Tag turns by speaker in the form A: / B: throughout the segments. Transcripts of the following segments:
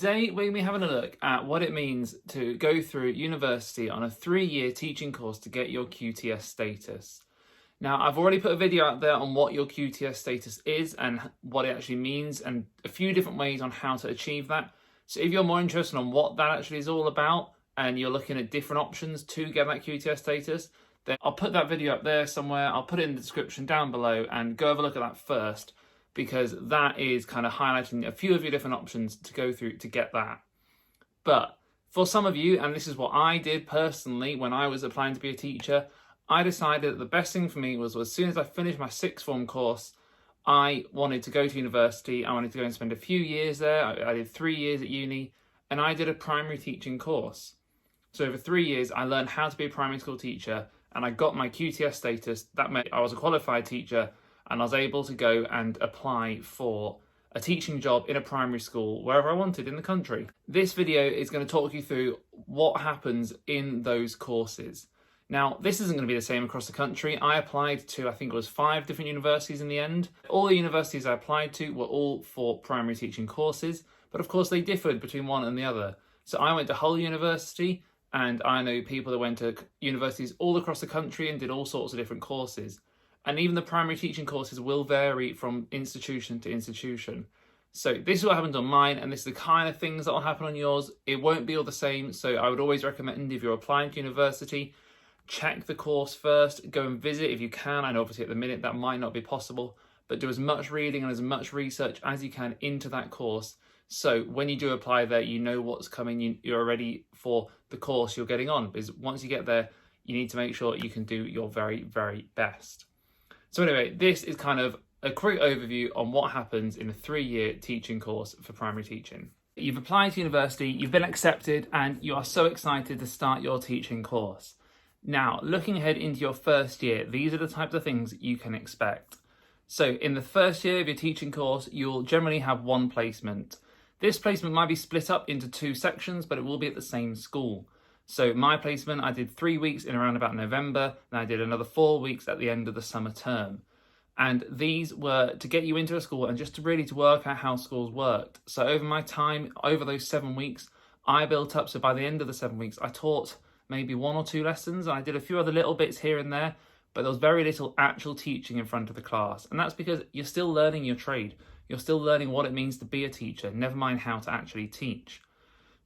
A: Today we're going to be having a look at what it means to go through university on a 3-year teaching course to get your QTS status. Now, I've already put a video out there on what your QTS status is and what it actually means and a few different ways on how to achieve that. So if you're more interested on what that actually is all about and you're looking at different options to get that QTS status, then I'll put that video up there somewhere. I'll put it in the description down below and go have a look at that first, because that is kind of highlighting a few of your different options to go through to get that. But for some of you, and this is what I did personally when I was applying to be a teacher, I decided that the best thing for me was as soon as I finished my sixth form course, I wanted to go to university. I wanted to go and spend a few years there. I did 3 years at uni, and I did a primary teaching course. So over 3 years, I learned how to be a primary school teacher, and I got my QTS status. That meant I was a qualified teacher, and I was able to go and apply for a teaching job in a primary school wherever I wanted in the country. This video is going to talk you through what happens in those courses. Now, this isn't going to be the same across the country. I applied to, I think it was 5 different universities in the end. All the universities I applied to were all for primary teaching courses, but of course they differed between one and the other. So I went to Hull University, and I know people that went to universities all across the country and did all sorts of different courses. And even the primary teaching courses will vary from institution to institution. So this is what happened on mine, and this is the kind of things that will happen on yours. It won't be all the same, so I would always recommend, if you're applying to university, check the course first, go and visit if you can. I know obviously at the minute that might not be possible, but do as much reading and as much research as you can into that course. So when you do apply there, you know what's coming, you're ready for the course you're getting on, because once you get there, you need to make sure you can do your very, very best. So anyway, this is kind of a quick overview on what happens in a 3-year teaching course for primary teaching. You've applied to university, you've been accepted, and you are so excited to start your teaching course. Now, looking ahead into your first year, these are the types of things you can expect. So in the first year of your teaching course, you'll generally have one placement. This placement might be split up into 2 sections, but it will be at the same school. So my placement, I did 3 weeks in around about November, and I did another 4 weeks at the end of the summer term. And these were to get you into a school and just to really work out how schools worked. So over my time, over those 7 weeks, I built up. So by the end of the 7 weeks, I taught maybe 1 or 2 lessons. I did a few other little bits here and there, but there was very little actual teaching in front of the class. And that's because you're still learning your trade. You're still learning what it means to be a teacher, never mind how to actually teach.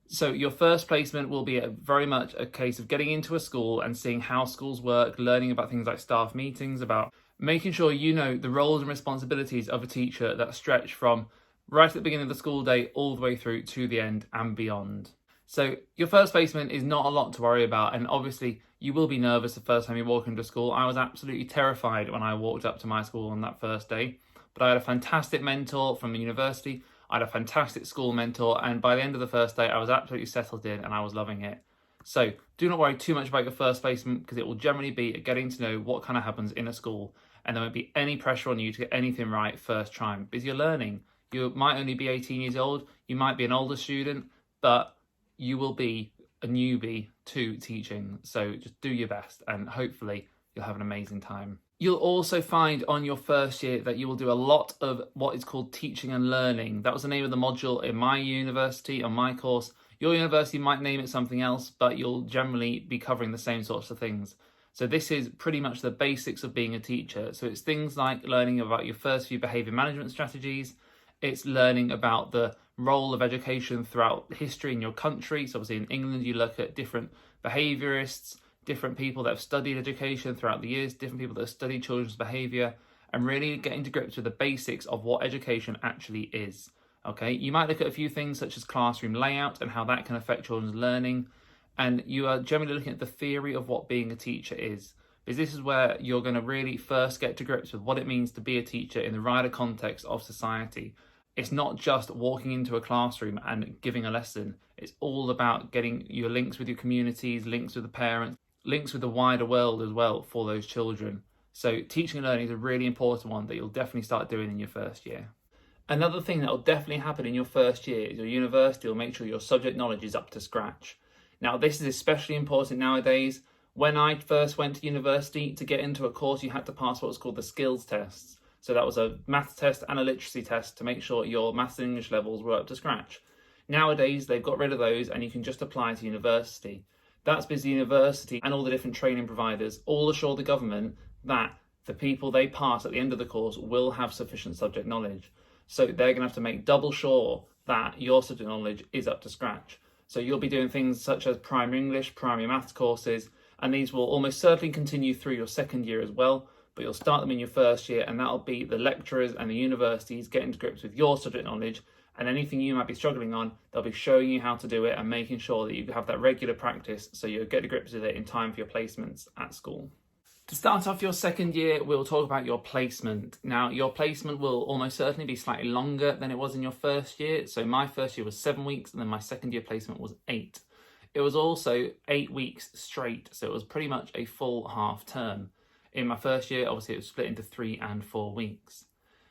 A: So your first placement will be very much a case of getting into a school and seeing how schools work, learning about things like staff meetings, about making sure you know the roles and responsibilities of a teacher that stretch from right at the beginning of the school day all the way through to the end and beyond. So your first placement is not a lot to worry about, and obviously you will be nervous the first time you walk into school. I was absolutely terrified when I walked up to my school on that first day, but I had a fantastic mentor from the university. I had a fantastic school mentor, and by the end of the first day, I was absolutely settled in and I was loving it. So do not worry too much about your first placement, because it will generally be getting to know what kind of happens in a school, and there won't be any pressure on you to get anything right first time, because you're learning. You might only be 18 years old, you might be an older student, but you will be a newbie to teaching. So just do your best and hopefully you'll have an amazing time. You'll also find on your first year that you will do a lot of what is called teaching and learning. That was the name of the module in my university, on my course. Your university might name it something else, but you'll generally be covering the same sorts of things. So this is pretty much the basics of being a teacher. So it's things like learning about your first few behaviour management strategies. It's learning about the role of education throughout history in your country. So obviously in England, you look at different behaviourists, different people that have studied education throughout the years, different people that have studied children's behaviour, and really getting to grips with the basics of what education actually is. Okay, you might look at a few things such as classroom layout and how that can affect children's learning, and you are generally looking at the theory of what being a teacher is, because this is where you're going to really first get to grips with what it means to be a teacher in the wider context of society. It's not just walking into a classroom and giving a lesson. It's all about getting your links with your communities, links with the parents, links with the wider world as well for those children. So teaching and learning is a really important one that you'll definitely start doing in your first year. Another thing that will definitely happen in your first year is your university will make sure your subject knowledge is up to scratch. Now, this is especially important nowadays. When I first went to university, to get into a course, you had to pass what was called the skills tests. So that was a maths test and a literacy test to make sure your maths and English levels were up to scratch. Nowadays, they've got rid of those and you can just apply to university. That's because the university and all the different training providers all assure the government that the people they pass at the end of the course will have sufficient subject knowledge. So they're going to have to make double sure that your subject knowledge is up to scratch. So you'll be doing things such as primary English, primary maths courses, and these will almost certainly continue through your second year as well, but you'll start them in your first year, and that'll be the lecturers and the universities getting to grips with your subject knowledge, and anything you might be struggling on, they'll be showing you how to do it and making sure that you have that regular practice so you'll get to grips with it in time for your placements at school. To start off your second year, we'll talk about your placement. Now, your placement will almost certainly be slightly longer than it was in your first year. So my first year was 7 weeks, and then my second year placement was 8. It was also 8 weeks straight, so it was pretty much a full half term. In my first year, obviously it was split into 3 and 4 weeks.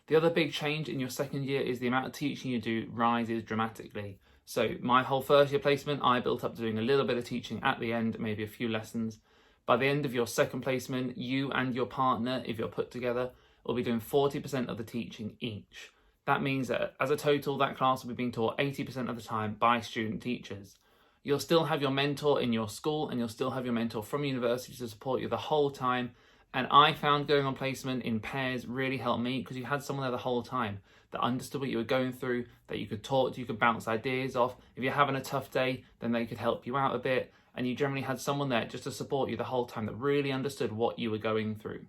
A: The other big change in your second year is the amount of teaching you do rises dramatically. So my whole first year placement, I built up to doing a little bit of teaching at the end, maybe a few lessons. By the end of your second placement, you and your partner, if you're put together, will be doing 40% of the teaching each. That means that as a total, that class will be being taught 80% of the time by student teachers. You'll still have your mentor in your school, and you'll still have your mentor from university to support you the whole time. And I found going on placement in pairs really helped me because you had someone there the whole time that understood what you were going through, that you could talk to, you could bounce ideas off. If you're having a tough day, then they could help you out a bit. And you generally had someone there just to support you the whole time that really understood what you were going through.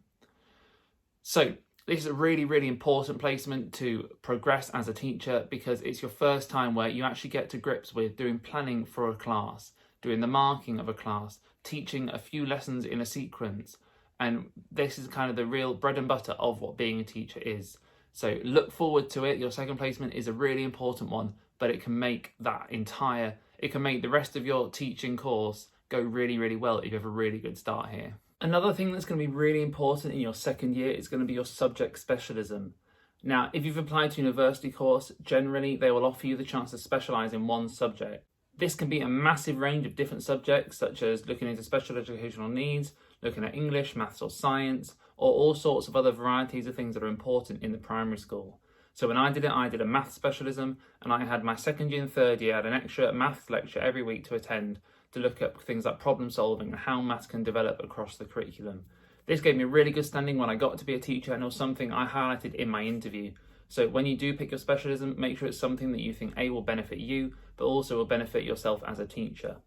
A: So this is a really, really important placement to progress as a teacher because it's your first time where you actually get to grips with doing planning for a class, doing the marking of a class, teaching a few lessons in a sequence. And this is kind of the real bread and butter of what being a teacher is. So look forward to it. Your second placement is a really important one, but it can make the rest of your teaching course go really, really well if you have a really good start here. Another thing that's going to be really important in your second year is going to be your subject specialism. Now, if you've applied to a university course, generally they will offer you the chance to specialise in one subject. This can be a massive range of different subjects, such as looking into special educational needs, looking at English, maths or science, or all sorts of other varieties of things that are important in the primary school. So when I did a maths specialism, and I had my second year and third year, I had an extra maths lecture every week to attend to look at things like problem solving and how maths can develop across the curriculum. This gave me a really good standing when I got to be a teacher, and it was something I highlighted in my interview. So when you do pick your specialism, make sure it's something that you think will benefit you, but also will benefit yourself as a teacher.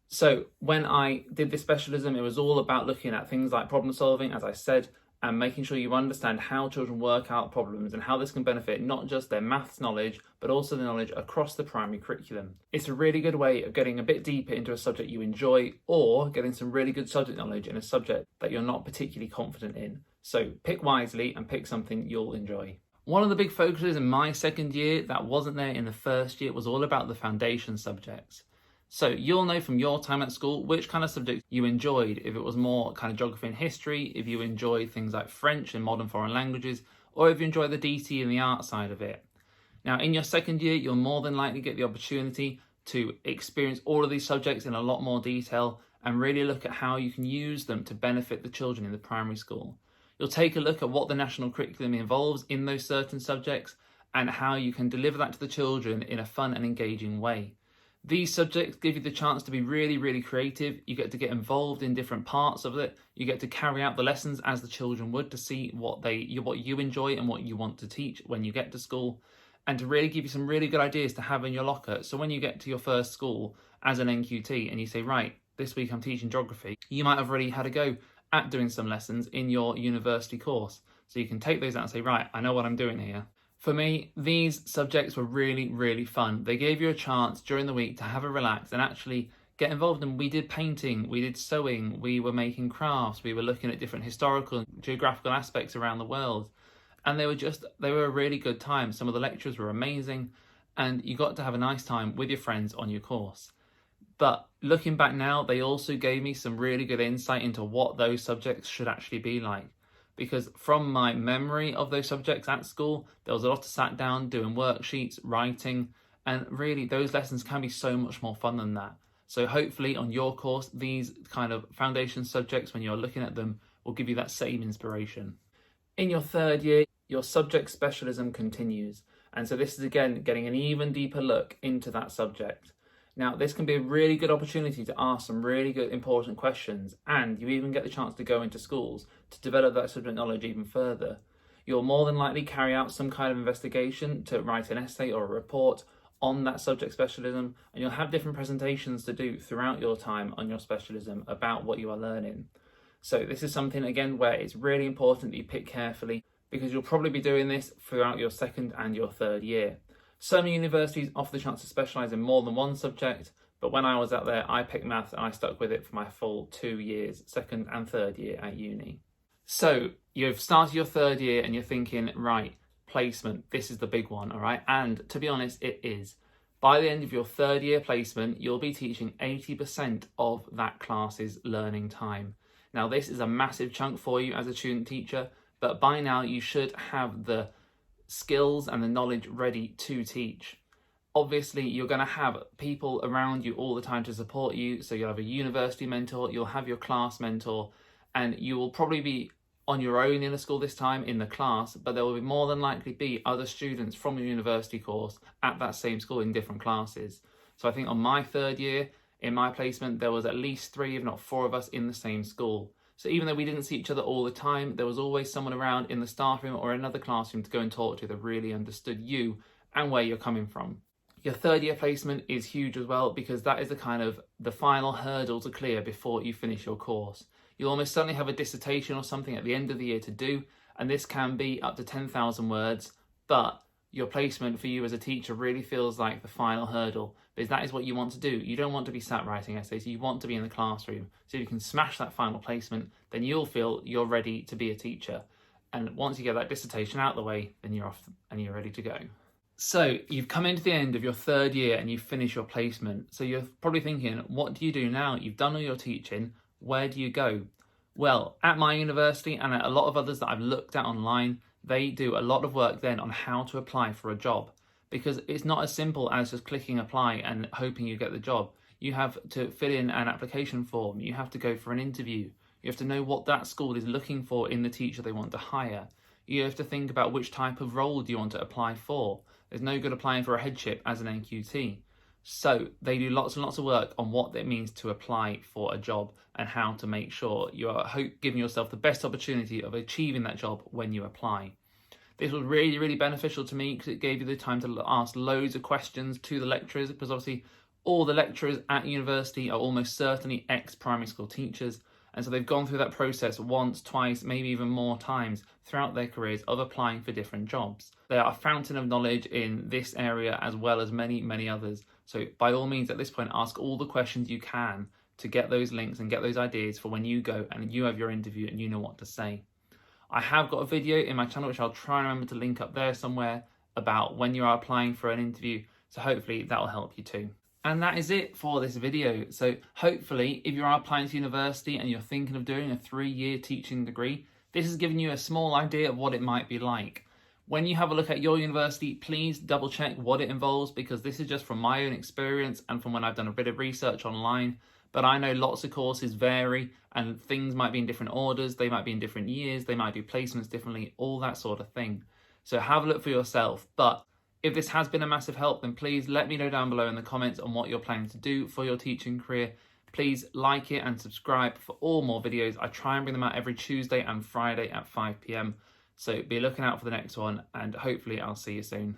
A: So when I did this specialism, it was all about looking at things like problem solving, as I said, and making sure you understand how children work out problems and how this can benefit not just their maths knowledge, but also the knowledge across the primary curriculum. It's a really good way of getting a bit deeper into a subject you enjoy, or getting some really good subject knowledge in a subject that you're not particularly confident in. So pick wisely and pick something you'll enjoy. One of the big focuses in my second year that wasn't there in the first year was all about the foundation subjects. So you'll know from your time at school which kind of subjects you enjoyed, if it was more kind of geography and history, if you enjoyed things like French and modern foreign languages, or if you enjoy the DT and the art side of it. Now in your second year, you'll more than likely get the opportunity to experience all of these subjects in a lot more detail and really look at how you can use them to benefit the children in the primary school. You'll take a look at what the national curriculum involves in those certain subjects and how you can deliver that to the children in a fun and engaging way. These subjects give you the chance to be really, really creative. You get to get involved in different parts of it. You get to carry out the lessons as the children would to see what you enjoy and what you want to teach when you get to school, and to really give you some really good ideas to have in your locker. So when you get to your first school as an NQT and you say, right, this week I'm teaching geography, you might have already had a go at doing some lessons in your university course. So you can take those out and say, right, I know what I'm doing here. For me, these subjects were really, really fun. They gave you a chance during the week to have a relax and actually get involved in. We did painting, we did sewing, we were making crafts, we were looking at different historical and geographical aspects around the world. And they were a really good time. Some of the lectures were amazing, and you got to have a nice time with your friends on your course. But looking back now, they also gave me some really good insight into what those subjects should actually be like. Because from my memory of those subjects at school, there was a lot of sat down doing worksheets, writing, and really those lessons can be so much more fun than that. So hopefully on your course, these kind of foundation subjects, when you're looking at them, will give you that same inspiration. In your third year, your subject specialism continues. And so this is again getting an even deeper look into that subject. Now, this can be a really good opportunity to ask some really good important questions, and you even get the chance to go into schools to develop that subject knowledge even further. You'll more than likely carry out some kind of investigation to write an essay or a report on that subject specialism, and you'll have different presentations to do throughout your time on your specialism about what you are learning. So this is something, again, where it's really important that you pick carefully, because you'll probably be doing this throughout your second and your third year. Some universities offer the chance to specialise in more than one subject, but when I was out there, I picked maths and I stuck with it for my full 2 years, second and third year at uni. So you've started your third year and you're thinking, right, placement, this is the big one, all right? And to be honest, it is. By the end of your third year placement, you'll be teaching 80% of that class's learning time. Now, this is a massive chunk for you as a student teacher, but by now you should have the skills and the knowledge ready to teach. Obviously, you're going to have people around you all the time to support you. So you'll have a university mentor, you'll have your class mentor, and you will probably be on your own in a school this time in the class, but there will be more than likely be other students from your university course at that same school in different classes. So I think on my third year, in my placement, there was at least 3, if not 4 of us in the same school. So even though we didn't see each other all the time, there was always someone around in the staff room or another classroom to go and talk to that really understood you and where you're coming from. Your third year placement is huge as well, because that is the final hurdle to clear before you finish your course. You'll almost certainly have a dissertation or something at the end of the year to do, and this can be up to 10,000 words, but your placement for you as a teacher really feels like the final hurdle, because that is what you want to do. You don't want to be sat writing essays, you want to be in the classroom. So if you can smash that final placement, then you'll feel you're ready to be a teacher. And once you get that dissertation out of the way, then you're off and you're ready to go. So you've come into the end of your third year and you've finished your placement. So you're probably thinking, what do you do now? You've done all your teaching, where do you go? Well, at my university and at a lot of others that I've looked at online, they do a lot of work then on how to apply for a job, because it's not as simple as just clicking apply and hoping you get the job. You have to fill in an application form, you have to go for an interview, you have to know what that school is looking for in the teacher they want to hire. You have to think about which type of role do you want to apply for. There's no good applying for a headship as an NQT. So they do lots and lots of work on what it means to apply for a job and how to make sure you are giving yourself the best opportunity of achieving that job when you apply. This was really, really beneficial to me because it gave you the time to ask loads of questions to the lecturers, because obviously all the lecturers at university are almost certainly ex-primary school teachers, and so they've gone through that process once, twice, maybe even more times throughout their careers of applying for different jobs. They are a fountain of knowledge in this area as well as many, many others. So by all means, at this point, ask all the questions you can to get those links and get those ideas for when you go and you have your interview and you know what to say. I have got a video in my channel, which I'll try and remember to link up there somewhere, about when you are applying for an interview. So hopefully that will help you too. And that is it for this video. So hopefully, if you are applying to university and you're thinking of doing a 3-year teaching degree, this has given you a small idea of what it might be like. When you have a look at your university, please double check what it involves, because this is just from my own experience and from when I've done a bit of research online. But I know lots of courses vary and things might be in different orders, they might be in different years, they might do placements differently, all that sort of thing. So have a look for yourself. But if this has been a massive help, then please let me know down below in the comments on what you're planning to do for your teaching career. Please like it and subscribe for all more videos. I try and bring them out every Tuesday and Friday at 5 PM. So be looking out for the next one, and hopefully I'll see you soon.